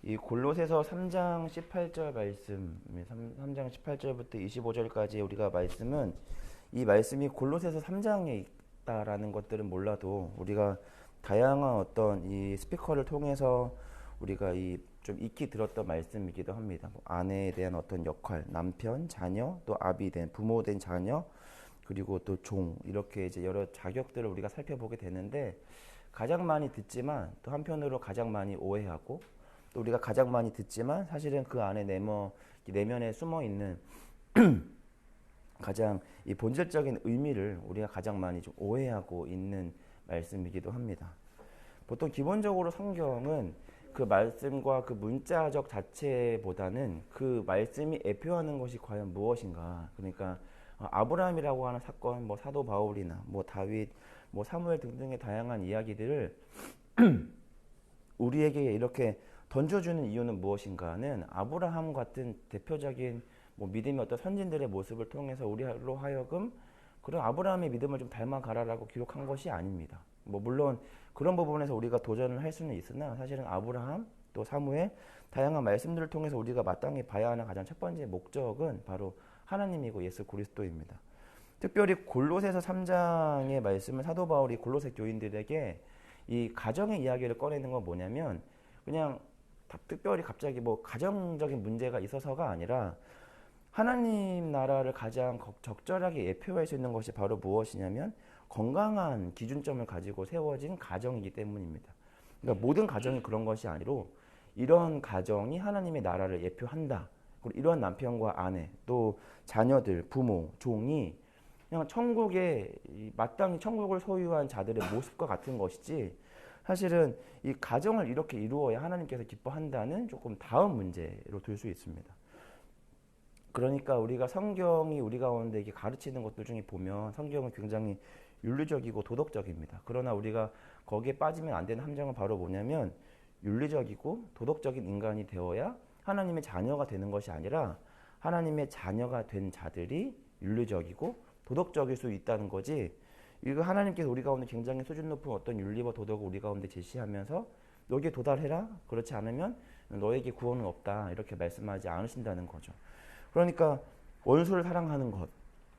이 골로새서 3장 18절 말씀, 3장 18절부터 25절까지 우리가 말씀은 이 말씀이 골로새서 3장에 있다라는 것들은 몰라도 우리가 다양한 어떤 이 스피커를 통해서 우리가 이 좀 익히 들었던 말씀이기도 합니다. 뭐 아내에 대한 어떤 역할, 남편, 자녀, 또 아비 된 부모 된 자녀, 그리고 또 종, 이렇게 이제 여러 자격들을 우리가 살펴보게 되는데 가장 많이 듣지만 또 한편으로 가장 많이 오해하고 또 우리가 가장 많이 듣지만 사실은 그 안에 내면에 숨어 있는 가장 이 본질적인 의미를 우리가 가장 많이 좀 오해하고 있는 말씀이기도 합니다. 보통 기본적으로 성경은 그 말씀과 그 문자적 자체보다는 그 말씀이 애표하는 것이 과연 무엇인가. 그러니까 아브라함이라고 하는 사건, 뭐 사도 바울이나 뭐 다윗, 뭐 사무엘 등등의 다양한 이야기들을 우리에게 이렇게 던져주는 이유는 무엇인가는 아브라함 같은 대표적인 뭐 믿음의 어떤 선진들의 모습을 통해서 우리로 하여금 그런 아브라함의 믿음을 좀 닮아가라라고 기록한 것이 아닙니다. 뭐 물론 그런 부분에서 우리가 도전을 할 수는 있으나 사실은 아브라함 또 사무엘 다양한 말씀들을 통해서 우리가 마땅히 봐야 하는 가장 첫 번째 목적은 바로 하나님이고 예수 그리스도입니다. 특별히 골로새서 3장의 말씀을 사도 바울이 골로새 교인들에게 이 가정의 이야기를 꺼내는 건 뭐냐면 그냥 특별히 갑자기 뭐 가정적인 문제가 있어서가 아니라 하나님 나라를 가장 적절하게 예표할 수 있는 것이 바로 무엇이냐면 건강한 기준점을 가지고 세워진 가정이기 때문입니다. 그러니까 모든 가정이 그런 것이 아니로 이런 가정이 하나님의 나라를 예표한다. 그리고 이러한 남편과 아내 또 자녀들, 부모, 종이 그냥 마땅히 천국을 소유한 자들의 모습과 같은 것이지 사실은 이 가정을 이렇게 이루어야 하나님께서 기뻐한다는 조금 다음 문제로 들 수 있습니다. 그러니까 우리가 성경이 우리 가운데 이게 가르치는 것들 중에 보면 성경은 굉장히 윤리적이고 도덕적입니다. 그러나 우리가 거기에 빠지면 안 되는 함정은 바로 뭐냐면 윤리적이고 도덕적인 인간이 되어야 하나님의 자녀가 되는 것이 아니라 하나님의 자녀가 된 자들이 윤리적이고 도덕적일 수 있다는 거지. 이거 하나님께서 우리 가운데 굉장히 수준 높은 어떤 윤리와 도덕을 우리 가운데 제시하면서 여기에 도달해라. 그렇지 않으면 너에게 구원은 없다. 이렇게 말씀하지 않으신다는 거죠. 그러니까 원수를 사랑하는 것,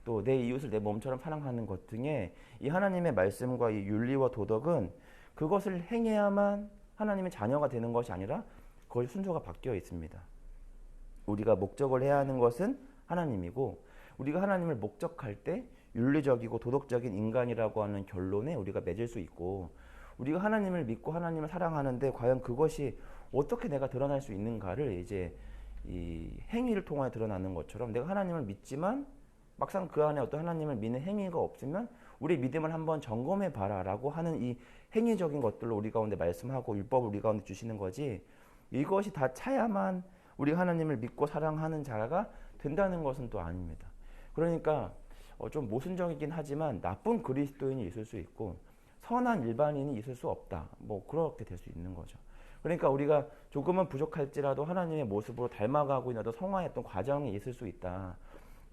또 내 이웃을 내 몸처럼 사랑하는 것 등의 이 하나님의 말씀과 이 윤리와 도덕은 그것을 행해야만 하나님의 자녀가 되는 것이 아니라 거의 순서가 바뀌어 있습니다. 우리가 목적을 해야 하는 것은 하나님이고 우리가 하나님을 목적할 때 윤리적이고 도덕적인 인간이라고 하는 결론에 우리가 맺을 수 있고 우리가 하나님을 믿고 하나님을 사랑하는데 과연 그것이 어떻게 내가 드러날 수 있는가를 이제 이 행위를 통해 드러나는 것처럼 내가 하나님을 믿지만 막상 그 안에 어떤 하나님을 믿는 행위가 없으면 우리 믿음을 한번 점검해 봐라라고 하는 이 행위적인 것들로 우리 가운데 말씀하고 율법을 우리 가운데 주시는 거지 이것이 다 차야만 우리 하나님을 믿고 사랑하는 자가 된다는 것은 또 아닙니다. 그러니까 좀 모순적이긴 하지만 나쁜 그리스도인이 있을 수 있고 선한 일반인이 있을 수 없다. 뭐 그렇게 될 수 있는 거죠. 그러니까 우리가 조금은 부족할지라도 하나님의 모습으로 닮아가고 있는 어떤 성화했던 과정이 있을 수 있다.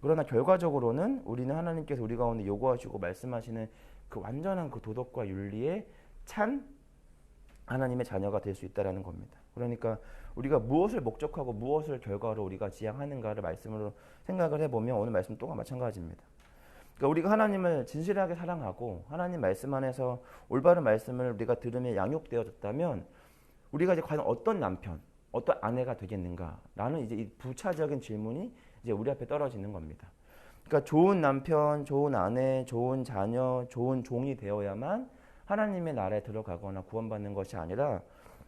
그러나 결과적으로는 우리는 하나님께서 우리 가운데 요구하시고 말씀하시는 그 완전한 그 도덕과 윤리에 찬 하나님의 자녀가 될 수 있다는 겁니다. 그러니까 우리가 무엇을 목적하고 무엇을 결과로 우리가 지향하는가를 말씀으로 생각을 해보면 오늘 말씀 또한 마찬가지입니다. 그러니까 우리가 하나님을 진실하게 사랑하고 하나님 말씀 안에서 올바른 말씀을 우리가 들으며 양육되어졌다면 우리가 이제 과연 어떤 남편, 어떤 아내가 되겠는가라는 이제 이 부차적인 질문이 이제 우리 앞에 떨어지는 겁니다. 그러니까 좋은 남편, 좋은 아내, 좋은 자녀, 좋은 종이 되어야만 하나님의 나라에 들어가거나 구원받는 것이 아니라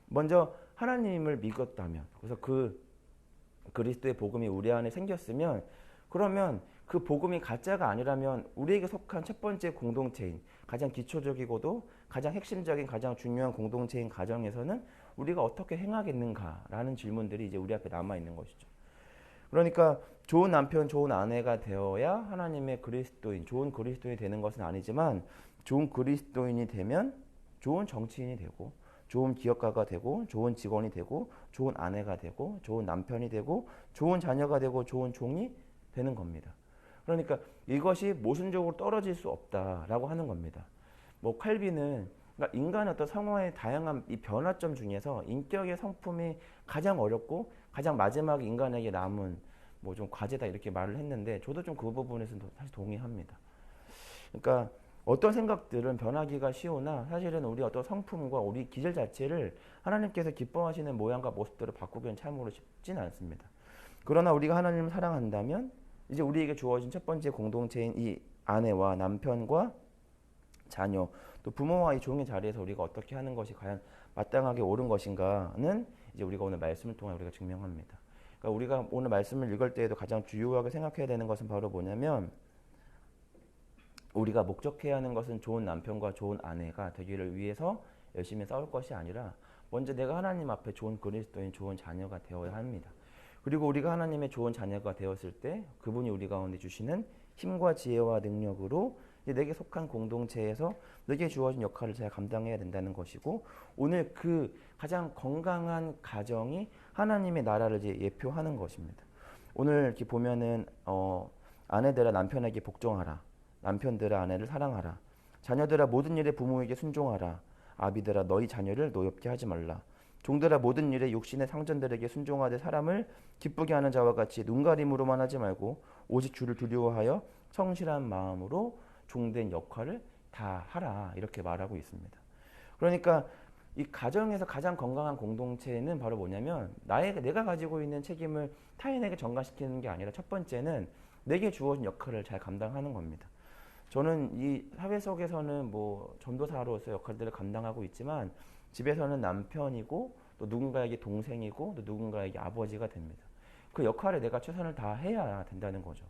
먼저 하나님을 믿었다면 그래서 그 그리스도의 복음이 우리 안에 생겼으면 그러면 그 복음이 가짜가 아니라면 우리에게 속한 첫 번째 공동체인 가장 기초적이고도 가장 핵심적인 가장 중요한 공동체인 가정에서는 우리가 어떻게 행하겠는가라는 질문들이 이제 우리 앞에 남아 있는 것이죠. 그러니까 좋은 남편, 좋은 아내가 되어야 하나님의 그리스도인, 좋은 그리스도인이 되는 것은 아니지만 좋은 그리스도인이 되면 좋은 정치인이 되고 좋은 기업가가 되고 좋은 직원이 되고 좋은 아내가 되고 좋은 남편이 되고 좋은 자녀가 되고 좋은 종이 되는 겁니다. 그러니까 이것이 모순적으로 떨어질 수 없다라고 하는 겁니다. 뭐 칼빈은 그러니까 인간의 어떤 성화의 다양한 이 변화점 중에서 인격의 성품이 가장 어렵고 가장 마지막에 인간에게 남은 뭐 좀 과제다 이렇게 말을 했는데 저도 좀 그 부분에서 사실 동의합니다. 그러니까 어떤 생각들은 변하기가 쉬우나 사실은 우리 어떤 성품과 우리 기질 자체를 하나님께서 기뻐하시는 모양과 모습들을 바꾸기는 참으로 쉽지는 않습니다. 그러나 우리가 하나님을 사랑한다면 이제 우리에게 주어진 첫 번째 공동체인 이 아내와 남편과 자녀 또 부모와 이 종의 자리에서 우리가 어떻게 하는 것이 과연 마땅하게 옳은 것인가는 이제 우리가 오늘 말씀을 통해 우리가 증명합니다. 그러니까 우리가 오늘 말씀을 읽을 때에도 가장 주요하게 생각해야 되는 것은 바로 뭐냐면 우리가 목적해야 하는 것은 좋은 남편과 좋은 아내가 되기를 위해서 열심히 싸울 것이 아니라 먼저 내가 하나님 앞에 좋은 그리스도인 좋은 자녀가 되어야 합니다. 그리고 우리가 하나님의 좋은 자녀가 되었을 때 그분이 우리 가운데 주시는 힘과 지혜와 능력으로 내게 속한 공동체에서 내게 주어진 역할을 잘 감당해야 된다는 것이고 오늘 그 가장 건강한 가정이 하나님의 나라를 이제 예표하는 것입니다. 오늘 이렇게 보면은 아내들아 남편에게 복종하라. 남편들아 아내를 사랑하라. 자녀들아 모든 일에 부모에게 순종하라. 아비들아 너희 자녀를 노엽게 하지 말라. 종들아 모든 일에 육신의 상전들에게 순종하되 사람을 기쁘게 하는 자와 같이 눈가림으로만 하지 말고 오직 주를 두려워하여 성실한 마음으로 종된 역할을 다 하라 이렇게 말하고 있습니다. 그러니까 이 가정에서 가장 건강한 공동체는 바로 뭐냐면 내가 가지고 있는 책임을 타인에게 전가시키는 게 아니라 첫 번째는 내게 주어진 역할을 잘 감당하는 겁니다. 저는 이 사회 속에서는 뭐 전도사로서 역할들을 감당하고 있지만 집에서는 남편이고 또 누군가에게 동생이고 또 누군가에게 아버지가 됩니다. 그 역할에 내가 최선을 다해야 된다는 거죠.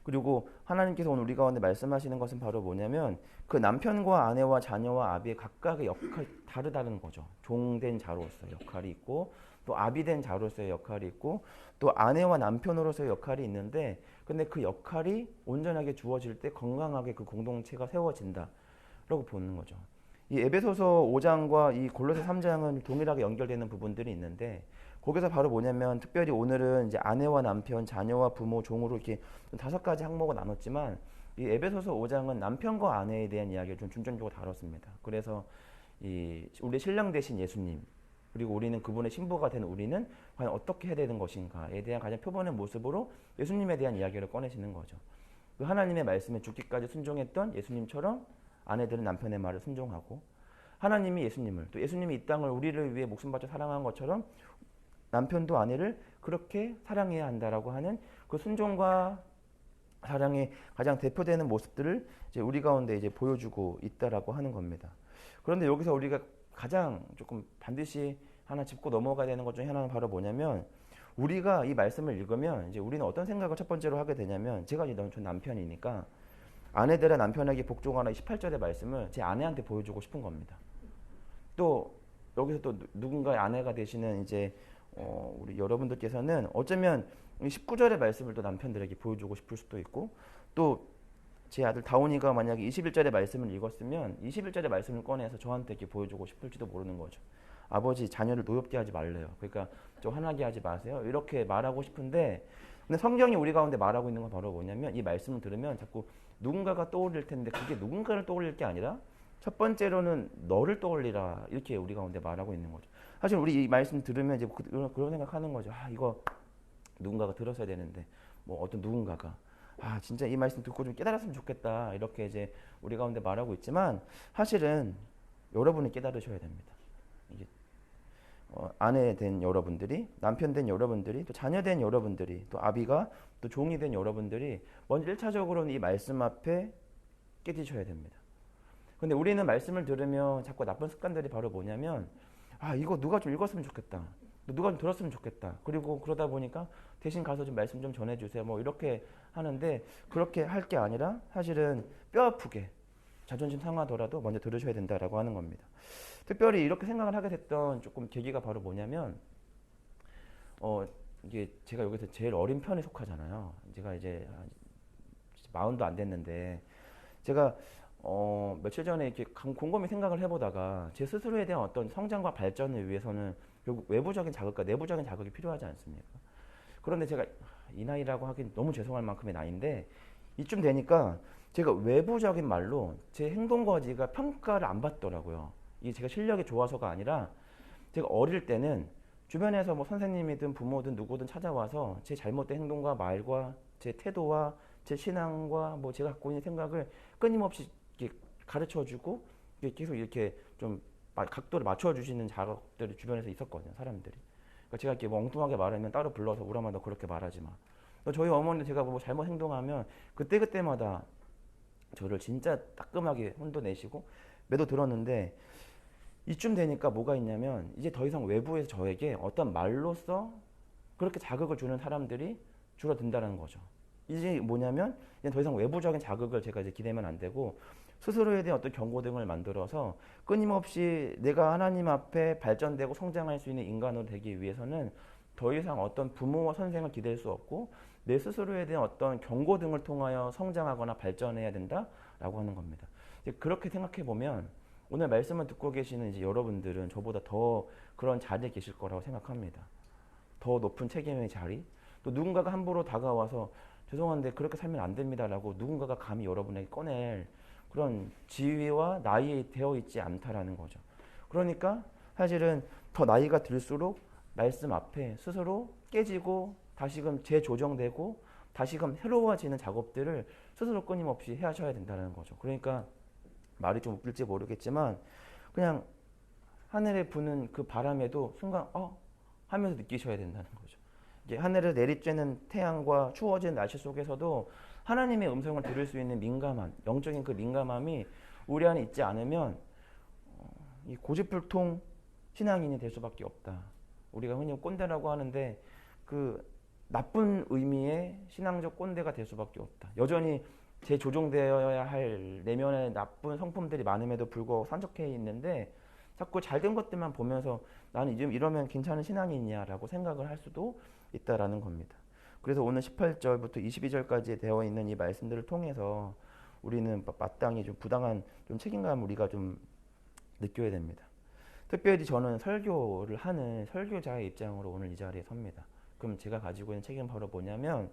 그리고 하나님께서 오늘 우리 가운데 말씀하시는 것은 바로 뭐냐면 그 남편과 아내와 자녀와 아비의 각각의 역할이 다르다는 거죠. 종된 자로서 역할이 있고 또 아비 된 자로서의 역할이 있고 또 아내와 남편으로서의 역할이 있는데 근데 그 역할이 온전하게 주어질 때 건강하게 그 공동체가 세워진다라고 보는 거죠. 이 에베소서 5장과 이 골로새 3장은 동일하게 연결되는 부분들이 있는데 거기서 바로 뭐냐면 특별히 오늘은 이제 아내와 남편, 자녀와 부모, 종으로 이렇게 5가지 항목을 나눴지만 이 에베소서 5장은 남편과 아내에 대한 이야기를 좀 중점적으로 다뤘습니다. 그래서 이 우리 신랑 되신 예수님 그리고 우리는 그분의 신부가 된 우리는 과연 어떻게 해야 되는 것인가에 대한 가장 표본의 모습으로 예수님에 대한 이야기를 꺼내시는 거죠. 그 하나님의 말씀에 죽기까지 순종했던 예수님처럼 아내들은 남편의 말을 순종하고 하나님이 예수님을 또 예수님이 이 땅을 우리를 위해 목숨 바쳐 사랑한 것처럼 남편도 아내를 그렇게 사랑해야 한다라고 하는 그 순종과 사랑의 가장 대표되는 모습들을 이제 우리 가운데 이제 보여주고 있다라고 하는 겁니다. 그런데 여기서 우리가 가장 조금 반드시 하나 짚고 넘어가야 되는 것 중에 하나는 바로 뭐냐면 우리가 이 말씀을 읽으면 이제 우리는 어떤 생각을 첫 번째로 하게 되냐면 제가 이제 전 남편이니까 아내들아 남편에게 복종하라 18절의 말씀을 제 아내한테 보여주고 싶은 겁니다. 또 여기서 또 누군가의 아내가 되시는 이제 우리 여러분들께서는 어쩌면 19절의 말씀을 또 남편들에게 보여주고 싶을 수도 있고 또 제 아들 다온이가 만약에 21절의 말씀을 읽었으면 21절의 말씀을 꺼내서 저한테 이렇게 보여주고 싶을지도 모르는 거죠. 아버지 자녀를 노엽게 하지 말래요. 그러니까 좀 화나게 하지 마세요. 이렇게 말하고 싶은데 근데 성경이 우리 가운데 말하고 있는 건 바로 뭐냐면 이 말씀을 들으면 자꾸 누군가가 떠올릴 텐데 그게 누군가를 떠올릴 게 아니라 첫 번째로는 너를 떠올리라 이렇게 우리 가운데 말하고 있는 거죠. 사실 우리 이 말씀 들으면 이제 그런 생각하는 거죠. 이거 누군가가 들었어야 되는데 뭐 어떤 누군가가 진짜 이 말씀 듣고 좀 깨달았으면 좋겠다 이렇게 이제 우리 가운데 말하고 있지만 사실은 여러분이 깨달으셔야 됩니다. 이게 아내 된 여러분들이 남편 된 여러분들이 또 자녀 된 여러분들이 또 아비가 또 종이 된 여러분들이 먼저 1차적으로는 이 말씀 앞에 깨지셔야 됩니다. 근데 우리는 말씀을 들으면 자꾸 나쁜 습관들이 바로 뭐냐면 이거 누가 좀 읽었으면 좋겠다. 누가 좀 들었으면 좋겠다. 그리고 그러다 보니까 대신 가서 좀 말씀 좀 전해주세요. 뭐 이렇게 하는데 그렇게 할 게 아니라 사실은 뼈 아프게 자존심 상하더라도 먼저 들으셔야 된다라고 하는 겁니다. 특별히 이렇게 생각을 하게 됐던 조금 계기가 바로 뭐냐면 이게 제가 여기서 제일 어린 편에 속하잖아요. 제가 이제 40도 안 됐는데 제가 며칠 전에 이렇게 곰곰이 생각을 해보다가 제 스스로에 대한 어떤 성장과 발전을 위해서는 결국 외부적인 자극과 내부적인 자극이 필요하지 않습니까? 그런데 제가 이 나이라고 하긴 너무 죄송할 만큼의 나이인데 이쯤 되니까 제가 외부적인 말로 제 행동 거지가 평가를 안 받더라고요. 이게 제가 실력이 좋아서가 아니라 제가 어릴 때는 주변에서 뭐 선생님이든 부모든 누구든 찾아와서 제 잘못된 행동과 말과 제 태도와 제 신앙과 뭐 제가 갖고 있는 생각을 끊임없이 이렇게 가르쳐주고 계속 이렇게 좀 각도를 맞춰주시는 작업들이 주변에서 있었거든요, 사람들이. 그러니까 제가 이렇게 뭐 엉뚱하게 말하면 따로 불러서 우리 엄마 너 그렇게 말하지 마. 저희 어머니 제가 뭐 잘못 행동하면 그때그때마다 저를 진짜 따끔하게 혼도내시고 매도 들었는데 이쯤 되니까 뭐가 있냐면 이제 더 이상 외부에서 저에게 어떤 말로써 그렇게 자극을 주는 사람들이 줄어든다는 거죠. 이제 뭐냐면 이제 더 이상 외부적인 자극을 제가 이제 기대면 안 되고 스스로에 대한 어떤 경고등을 만들어서 끊임없이 내가 하나님 앞에 발전되고 성장할 수 있는 인간으로 되기 위해서는 더 이상 어떤 부모와 선생을 기댈 수 없고 내 스스로에 대한 어떤 경고등을 통하여 성장하거나 발전해야 된다라고 하는 겁니다. 이제 그렇게 생각해 보면 오늘 말씀을 듣고 계시는 이제 여러분들은 저보다 더 그런 자리에 계실 거라고 생각합니다. 더 높은 책임의 자리, 또 누군가가 함부로 다가와서 죄송한데 그렇게 살면 안 됩니다라고 누군가가 감히 여러분에게 꺼낼 그런 지위와 나이에 되어 있지 않다라는 거죠. 그러니까 사실은 더 나이가 들수록 말씀 앞에 스스로 깨지고 다시금 재조정되고 다시금 새로워지는 작업들을 스스로 끊임없이 하셔야 된다는 거죠. 그러니까 말이 좀 웃길지 모르겠지만 그냥 하늘에 부는 그 바람에도 순간 하면서 느끼셔야 된다는 거죠. 이게 하늘을 내리쬐는 태양과 추워진 날씨 속에서도 하나님의 음성을 들을 수 있는 민감한 영적인 그 민감함이 우리 안에 있지 않으면 이 고집불통 신앙인이 될 수밖에 없다. 우리가 흔히 꼰대라고 하는데 그 나쁜 의미의 신앙적 꼰대가 될 수밖에 없다. 여전히 재조정되어야 할 내면의 나쁜 성품들이 많음에도 불구하고 산적해 있는데 자꾸 잘된 것들만 보면서 나는 지금 이러면 괜찮은 신앙이냐라고 생각을 할 수도 있다라는 겁니다. 그래서 오늘 18절부터 22절까지 되어 있는 이 말씀들을 통해서 우리는 마땅히 좀 부당한 좀 책임감을 우리가 좀 느껴야 됩니다. 특별히 저는 설교를 하는 설교자의 입장으로 오늘 이 자리에 섭니다. 그럼 제가 가지고 있는 책임은 바로 뭐냐면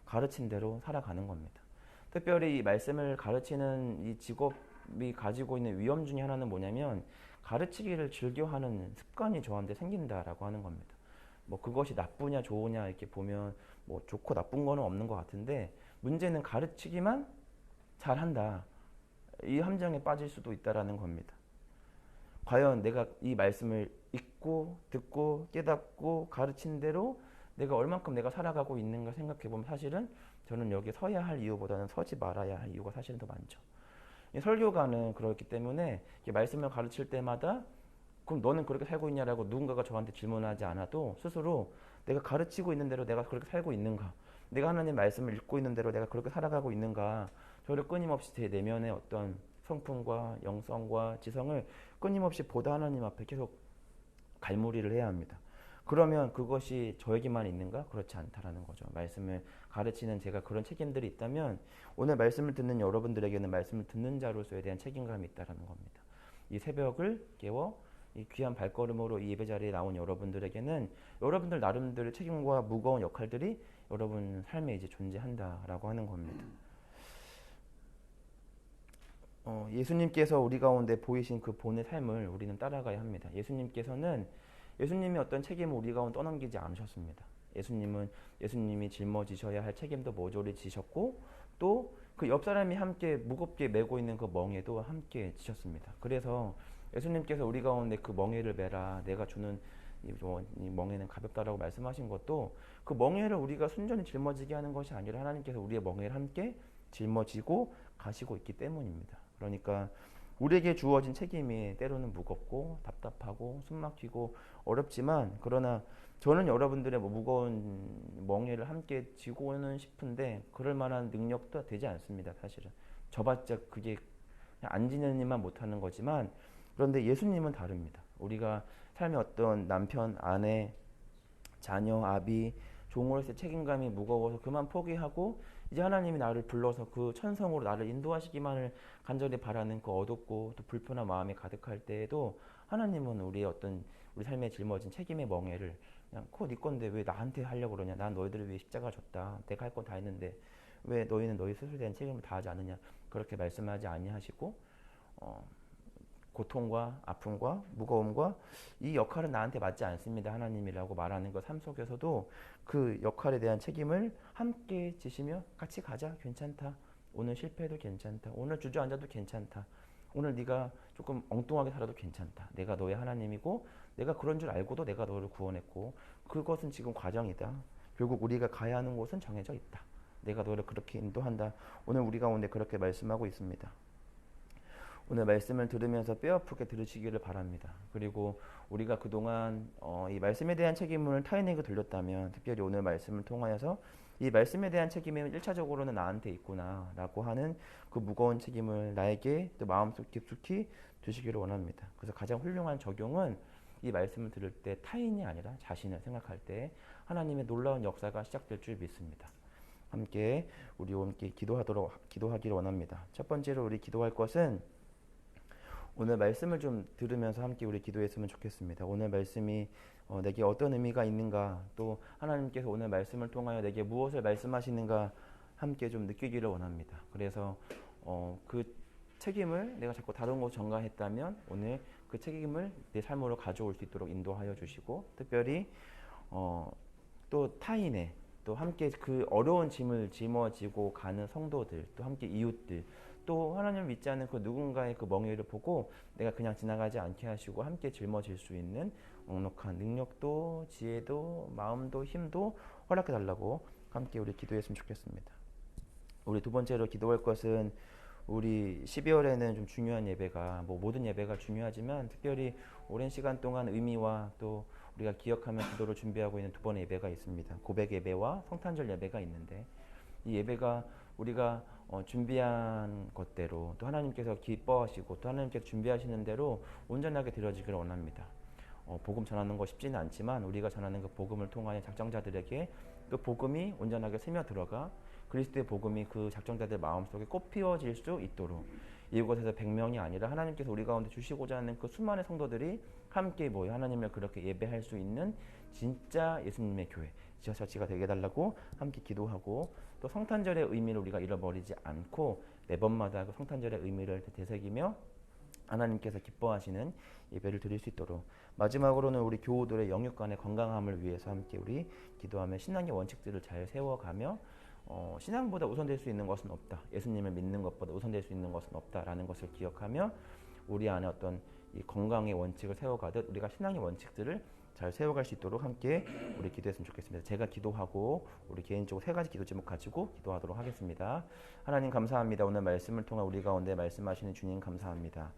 가르친 대로 살아가는 겁니다. 특별히 이 말씀을 가르치는 이 직업이 가지고 있는 위험 중에 하나는 뭐냐면 가르치기를 즐겨하는 습관이 저한테 생긴다라고 하는 겁니다. 뭐 그것이 나쁘냐 좋으냐 이렇게 보면 뭐 좋고 나쁜 거는 없는 것 같은데 문제는 가르치기만 잘한다. 이 함정에 빠질 수도 있다라는 겁니다. 과연 내가 이 말씀을 읽고 듣고 깨닫고 가르친 대로 내가 얼만큼 내가 살아가고 있는가 생각해 보면 사실은 저는 여기 서야 할 이유보다는 서지 말아야 할 이유가 사실은 더 많죠. 설교가는 그렇기 때문에 말씀을 가르칠 때마다 그럼 너는 그렇게 살고 있냐라고 누군가가 저한테 질문하지 않아도 스스로 내가 가르치고 있는 대로 내가 그렇게 살고 있는가, 내가 하나님 말씀을 읽고 있는 대로 내가 그렇게 살아가고 있는가, 저를 끊임없이 제 내면의 어떤 성품과 영성과 지성을 끊임없이 보다 하나님 앞에 계속 갈무리를 해야 합니다. 그러면 그것이 저에게만 있는가? 그렇지 않다라는 거죠. 말씀을 가르치는 제가 그런 책임들이 있다면 오늘 말씀을 듣는 여러분들에게는 말씀을 듣는 자로서에 대한 책임감이 있다라는 겁니다. 이 새벽을 깨워 이 귀한 발걸음으로 이 예배 자리에 나온 여러분들에게는 여러분들 나름대로의 책임과 무거운 역할들이 여러분 삶에 이제 존재한다라고 하는 겁니다. 예수님께서 우리 가운데 보이신 그 본의 삶을 우리는 따라가야 합니다. 예수님이 어떤 책임을 우리 가운데 떠넘기지 않으셨습니다. 예수님이 짊어지셔야 할 책임도 모조리 지셨고 또 그 옆 사람이 함께 무겁게 메고 있는 그 멍에도 함께 지셨습니다. 그래서 예수님께서 우리 가운데 그 멍에를 메라 내가 주는 이 멍에는 가볍다라고 말씀하신 것도 그 멍에를 우리가 순전히 짊어지게 하는 것이 아니라 하나님께서 우리의 멍에를 함께 짊어지고 가시고 있기 때문입니다. 그러니까 우리에게 주어진 책임이 때로는 무겁고 답답하고 숨막히고 어렵지만 그러나 저는 여러분들의 무거운 멍에를 함께 지고는 싶은데 그럴 만한 능력도 되지 않습니다. 사실은 저봤자 그게 그냥 안 지는 일만 못하는 거지만 그런데 예수님은 다릅니다. 우리가 삶의 어떤 남편, 아내, 자녀, 아비, 종으로서의 책임감이 무거워서 그만 포기하고 이제 하나님이 나를 불러서 그 천성으로 나를 인도하시기만을 간절히 바라는 그 어둡고 또 불편한 마음이 가득할 때에도 하나님은 우리의 어떤 우리 삶에 짊어진 책임의 멍에를 그냥 네 건데 왜 나한테 하려고 그러냐, 난 너희들을 위해 십자가 졌다, 내가 할 건 다 했는데 왜 너희는 너희 스스로에 대한 책임을 다하지 않느냐 그렇게 말씀하지 아니하시고 고통과 아픔과 무거움과 이 역할은 나한테 맞지 않습니다 하나님이라고 말하는 것 삶 속에서도 그 역할에 대한 책임을 함께 지시며 같이 가자 괜찮다 오늘 실패해도 괜찮다 오늘 주저앉아도 괜찮다 오늘 네가 조금 엉뚱하게 살아도 괜찮다 내가 너의 하나님이고 내가 그런 줄 알고도 내가 너를 구원했고 그것은 지금 과정이다 결국 우리가 가야 하는 곳은 정해져 있다 내가 너를 그렇게 인도한다 오늘 우리 가운데 그렇게 말씀하고 있습니다 오늘 말씀을 들으면서 뼈아프게 들으시기를 바랍니다. 그리고 우리가 그동안 이 말씀에 대한 책임을 타인에게 돌렸다면 특별히 오늘 말씀을 통하여서 이 말씀에 대한 책임이 1차적으로는 나한테 있구나 라고 하는 그 무거운 책임을 나에게 또 마음속 깊숙이 두시기를 원합니다. 그래서 가장 훌륭한 적용은 이 말씀을 들을 때 타인이 아니라 자신을 생각할 때 하나님의 놀라운 역사가 시작될 줄 믿습니다. 함께 기도하기를 원합니다. 첫 번째로 우리 기도할 것은 오늘 말씀을 좀 들으면서 함께 우리 기도했으면 좋겠습니다. 오늘 말씀이 내게 어떤 의미가 있는가 또 하나님께서 오늘 말씀을 통하여 내게 무엇을 말씀하시는가 함께 좀 느끼기를 원합니다. 그래서 그 책임을 내가 자꾸 다른 곳 전가했다면 오늘 그 책임을 내 삶으로 가져올 수 있도록 인도하여 주시고 특별히 또 타인의 또 함께 그 어려운 짐을 짊어지고 가는 성도들 또 함께 이웃들 또 하나님을 믿지 않는 그 누군가의 그 멍에를 보고 내가 그냥 지나가지 않게 하시고 함께 짊어질 수 있는 넉넉한 능력도 지혜도 마음도 힘도 허락해 달라고 함께 우리 기도했으면 좋겠습니다. 우리 두 번째로 기도할 것은 우리 12월에는 좀 중요한 예배가 모든 예배가 중요하지만 특별히 오랜 시간 동안 의미와 또 우리가 기억하며 기도를 준비하고 있는 두 번의 예배가 있습니다. 고백 예배와 성탄절 예배가 있는데 이 예배가 우리가 준비한 것대로 또 하나님께서 기뻐하시고 또 하나님께서 준비하시는 대로 온전하게 드려지기를 원합니다. 복음 전하는 거 쉽지는 않지만 우리가 전하는 그 복음을 통하여 작정자들에게 그 복음이 온전하게 스며들어가 그리스도의 복음이 그 작정자들 마음속에 꽃 피워질 수 있도록 이곳에서 100명이 아니라 하나님께서 우리 가운데 주시고자 하는 그 수많은 성도들이 함께 모여 하나님을 그렇게 예배할 수 있는 진짜 예수님의 교회 지하처치가 되게 해달라고 함께 기도하고 또 성탄절의 의미를 우리가 잃어버리지 않고 매번마다 그 성탄절의 의미를 되새기며 하나님께서 기뻐하시는 예배를 드릴 수 있도록 마지막으로는 우리 교우들의 영육간의 건강함을 위해서 함께 우리 기도하며 신앙의 원칙들을 잘 세워가며 신앙보다 우선될 수 있는 것은 없다. 예수님을 믿는 것보다 우선될 수 있는 것은 없다라는 것을 기억하며 우리 안에 어떤 이 건강의 원칙을 세워가듯 우리가 신앙의 원칙들을 잘 세워갈 수 있도록 함께 우리 기도했으면 좋겠습니다. 제가 기도하고 우리 개인적으로 세 가지 기도 제목 가지고 기도하도록 하겠습니다. 하나님 감사합니다. 오늘 말씀을 통해 우리 가운데 말씀하시는 주님 감사합니다.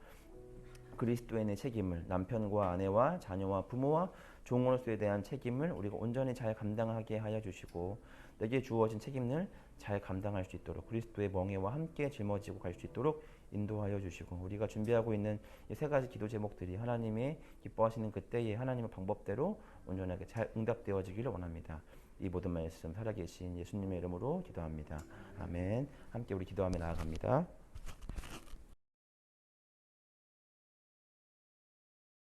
그리스도인의 책임을 남편과 아내와 자녀와 부모와 종으로서에 대한 책임을 우리가 온전히 잘 감당하게 하여 주시고 내게 주어진 책임을 잘 감당할 수 있도록 그리스도의 멍에와 함께 짊어지고 갈 수 있도록 인도하여 주시고 우리가 준비하고 있는 이 세 가지 기도 제목들이 하나님의 기뻐하시는 그때의 하나님의 방법대로 온전하게 잘 응답되어지기를 원합니다. 이 모든 말씀 살아계신 예수님의 이름으로 기도합니다. 아멘. 함께 우리 기도하며 나아갑니다.